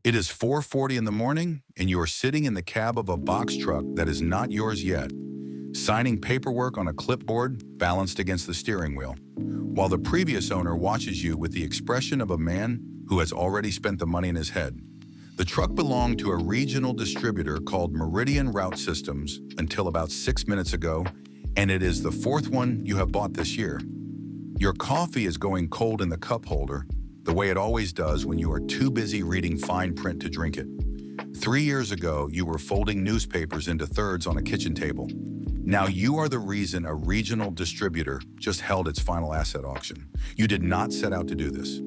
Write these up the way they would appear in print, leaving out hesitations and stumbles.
It is 4:40 in the morning, and you are sitting in the cab of a box truck that is not yours yet, signing paperwork on a clipboard balanced against the steering wheel, while the previous owner watches you with the expression of a man who has already spent the money in his head. The truck belonged to a regional distributor called Meridian Route Systems until about 6 minutes ago, and it is the fourth one you have bought this year. Your coffee is going cold in the cup holder, the way it always does when you are too busy reading fine print to drink it. 3 years ago, you were folding newspapers into thirds on a kitchen table. Now you are the reason a regional distributor just held its final asset auction. You did not set out to do this.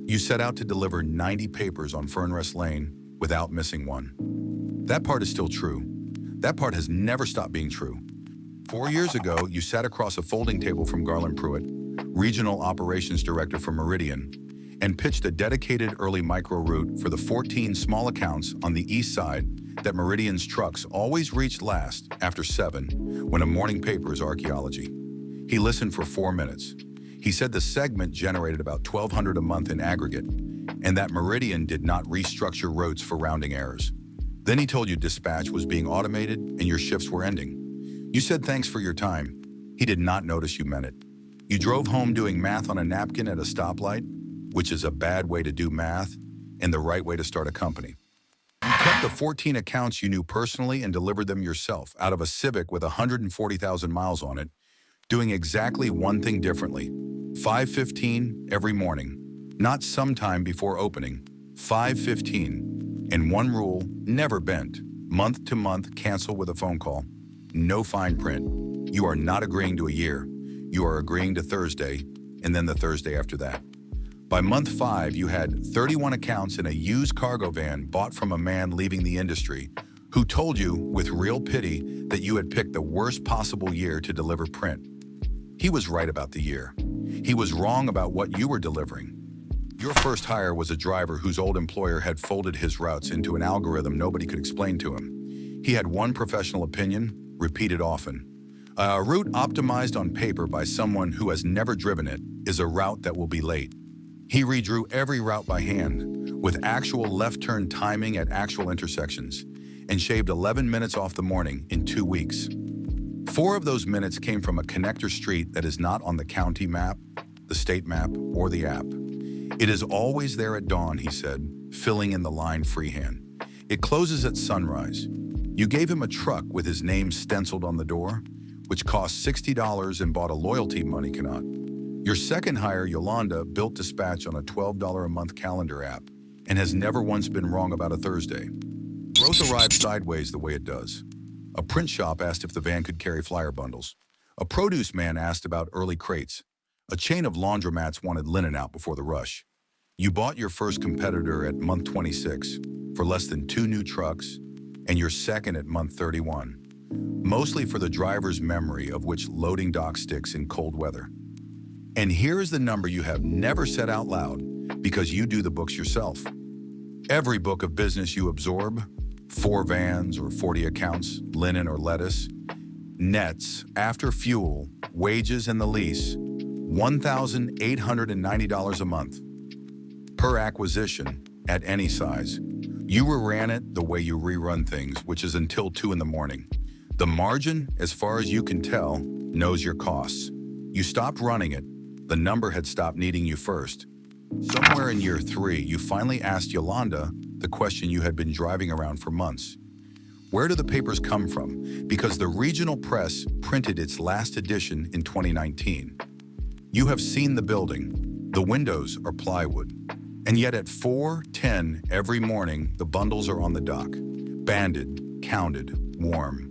You set out to deliver 90 papers on Fernrest Lane without missing one. That part is still true. That part has never stopped being true. 4 years ago, you sat across a folding table from Garland Pruitt, Regional Operations Director for Meridian, and pitched a dedicated early micro route for the 14 small accounts on the east side that Meridian's trucks always reached last after 7, when a morning paper is archaeology. He listened for 4 minutes. He said the segment generated about $1,200 a month in aggregate, and that Meridian did not restructure routes for rounding errors. Then he told you dispatch was being automated and your shifts were ending. You said thanks for your time. He did not notice you meant it. You drove home doing math on a napkin at a stoplight, which is a bad way to do math and the right way to start a company. You kept the 14 accounts you knew personally and delivered them yourself out of a Civic with 140,000 miles on it, doing exactly one thing differently. 5:15 every morning, not sometime before opening, 5:15. And one rule, never bent, month to month, cancel with a phone call. No fine print. You are not agreeing to a year. You are agreeing to Thursday, and then the Thursday after that. By month 5, you had 31 accounts in a used cargo van bought from a man leaving the industry who told you, with real pity, that you had picked the worst possible year to deliver print. He was right about the year. He was wrong about what you were delivering. Your first hire was a driver whose old employer had folded his routes into an algorithm nobody could explain to him. He had one professional opinion, repeated often. A route optimized on paper by someone who has never driven it is a route that will be late. He redrew every route by hand, with actual left turn timing at actual intersections, and shaved 11 minutes off the morning in 2 weeks. 4 of those minutes came from a connector street that is not on the county map, the state map, or the app. It is always there at dawn, he said, filling in the line freehand. It closes at sunrise. You gave him a truck with his name stenciled on the door, which cost $60 and bought a loyalty money cannot. Your second hire, Yolanda, built dispatch on a $12 a month calendar app and has never once been wrong about a Thursday. Growth arrived sideways the way it does. A print shop asked if the van could carry flyer bundles. A produce man asked about early crates. A chain of laundromats wanted linen out before the rush. You bought your first competitor at month 26 for less than 2 new trucks, and your second at month 31, mostly for the driver's memory of which loading dock sticks in cold weather. And here is the number you have never said out loud because you do the books yourself. Every book of business you absorb, 4 vans or 40 accounts, linen or lettuce, nets, after fuel, wages, and the lease, $1,890 a month. Per acquisition, at any size. You ran it the way you rerun things, which is until 2 in the morning. The margin, as far as you can tell, knows your costs. You stopped running it. The number had stopped needing you first. Somewhere in year 3, you finally asked Yolanda the question you had been driving around for months. Where do the papers come from? Because the regional press printed its last edition in 2019. You have seen the building. The windows are plywood. And yet at 4:10 every morning, the bundles are on the dock. Banded, counted, warm.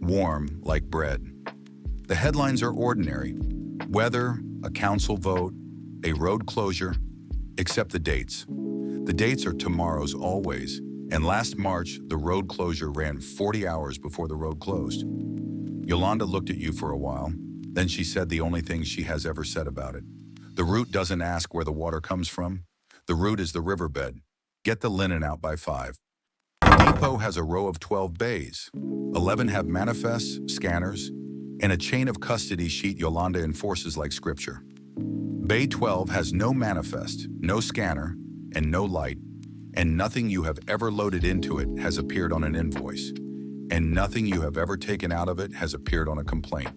Warm like bread. The headlines are ordinary. Weather, a council vote, a road closure, except the dates. The dates are tomorrow's always, and last March, the road closure ran 40 hours before the road closed. Yolanda looked at you for a while, then she said the only thing she has ever said about it. The route doesn't ask where the water comes from. The route is the riverbed. Get the linen out by 5. The depot has a row of 12 bays. 11 have manifests, scanners, and a chain of custody sheet Yolanda enforces like scripture. Bay 12 has no manifest, no scanner, and no light, and nothing you have ever loaded into it has appeared on an invoice, and nothing you have ever taken out of it has appeared on a complaint.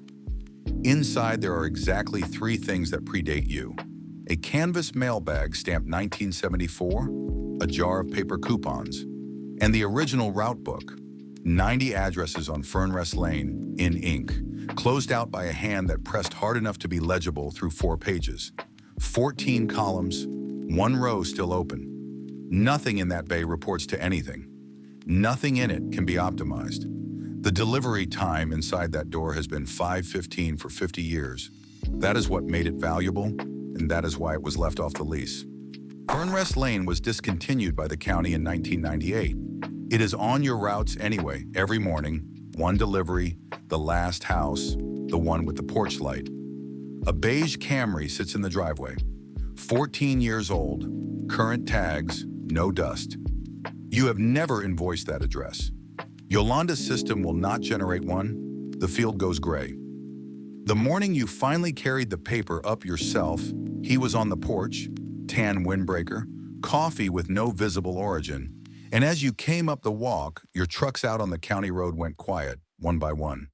Inside, there are exactly 3 things that predate you: a canvas mailbag stamped 1974, a jar of paper coupons, and the original route book, 90 addresses on Fernrest Lane, in ink, closed out by a hand that pressed hard enough to be legible through 4 pages. 14 columns, 1 row still open. Nothing in that bay reports to anything. Nothing in it can be optimized. The delivery time inside that door has been 5:15 for 50 years. That is what made it valuable, and that is why it was left off the lease. Fernrest Lane was discontinued by the county in 1998. It is on your routes anyway, every morning, 1 delivery, the last house, the one with the porch light. A beige Camry sits in the driveway. 14 years old, current tags, no dust. You have never invoiced that address. Yolanda's system will not generate one. The field goes gray. The morning you finally carried the paper up yourself, he was on the porch, tan windbreaker, coffee with no visible origin, and as you came up the walk, your trucks out on the county road went quiet, one by one.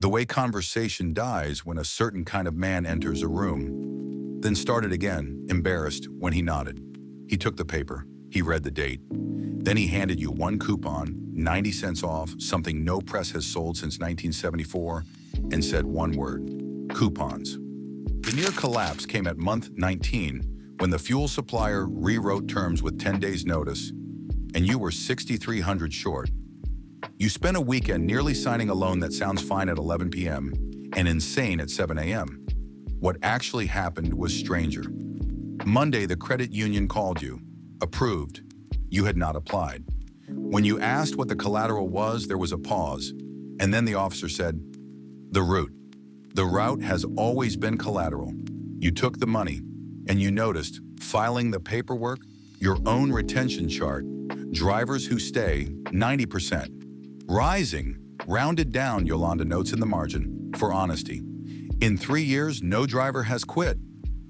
The way conversation dies when a certain kind of man enters a room. Then started again, embarrassed, when he nodded. He took the paper. He read the date. Then he handed you 1 coupon, 90 cents off, something no press has sold since 1974, and said 1 word: coupons. The near collapse came at month 19 when the fuel supplier rewrote terms with 10 days notice, and you were $6,300 short. You spent a weekend nearly signing a loan that sounds fine at 11 p.m. and insane at 7 a.m. What actually happened was stranger. Monday, the credit union called you. Approved. You had not applied. When you asked what the collateral was, there was a pause, and then the officer said, "The route. The route has always been collateral." You took the money, and you noticed, filing the paperwork, your own retention chart, drivers who stay, 90%. Rising, rounded down, Yolanda notes in the margin, for honesty. In 3 years, no driver has quit.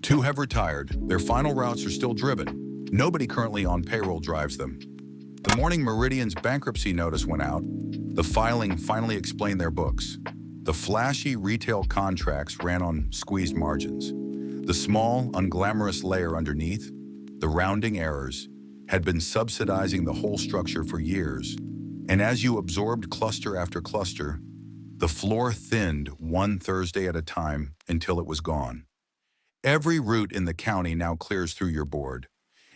2 have retired. Their final routes are still driven. Nobody currently on payroll drives them. The morning Meridian's bankruptcy notice went out, the filing finally explained their books. The flashy retail contracts ran on squeezed margins. The small, unglamorous layer underneath, the rounding errors, had been subsidizing the whole structure for years. And as you absorbed cluster after cluster, the floor thinned 1 Thursday at a time until it was gone. Every route in the county now clears through your board.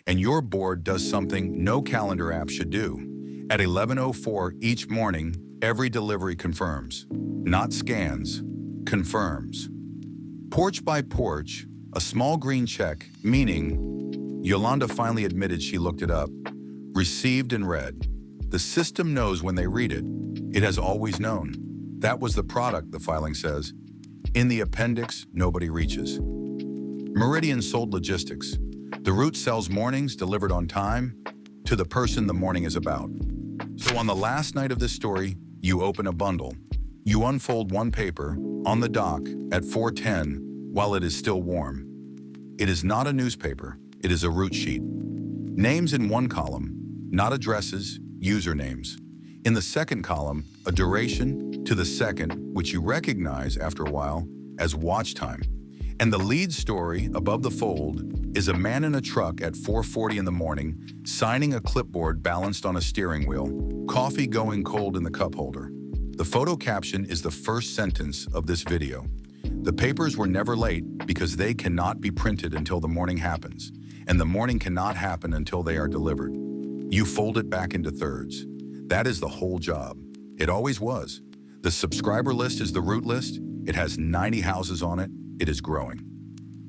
And your board does something no calendar app should do. At 11:04 each morning, every delivery confirms. Not scans, confirms. Porch by porch, a small green check, meaning, Yolanda finally admitted she looked it up. Received and read. The system knows when they read it. It has always known. That was the product, the filing says. In the appendix, nobody reaches. Meridian sold logistics. The route sells mornings delivered on time to the person the morning is about. So on the last night of this story, you open a bundle. You unfold 1 paper on the dock at 4:10 while it is still warm. It is not a newspaper, it is a route sheet. Names in 1 column, not addresses, usernames. In the 2nd column, a duration to the second, which you recognize after a while as watch time. And the lead story above the fold is a man in a truck at 4:40 in the morning, signing a clipboard balanced on a steering wheel, coffee going cold in the cup holder. The photo caption is the first sentence of this video. The papers were never late because they cannot be printed until the morning happens, and the morning cannot happen until they are delivered. You fold it back into thirds. That is the whole job. It always was. The subscriber list is the route list. It has 90 houses on it. It is growing.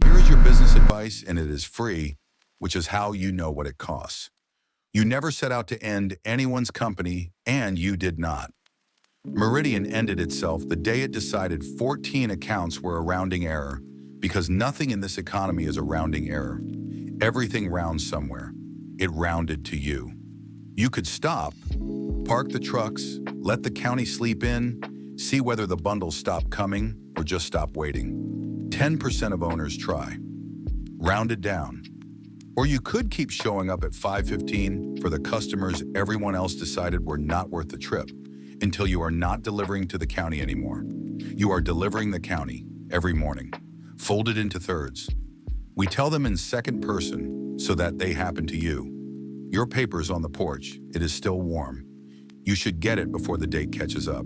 Here is your business advice, and it is free, which is how you know what it costs. You never set out to end anyone's company, and you did not. Meridian ended itself the day it decided 14 accounts were a rounding error, because nothing in this economy is a rounding error. Everything rounds somewhere. It rounded to you. You could stop, park the trucks, let the county sleep in, see whether the bundles stop coming or just stop waiting. 10% of owners try. Rounded down. Or you could keep showing up at 5:15 for the customers everyone else decided were not worth the trip until you are not delivering to the county anymore. You are delivering the county every morning, folded into thirds. We tell them in second person so that they happen to you. Your paper's on the porch. It is still warm. You should get it before the date catches up.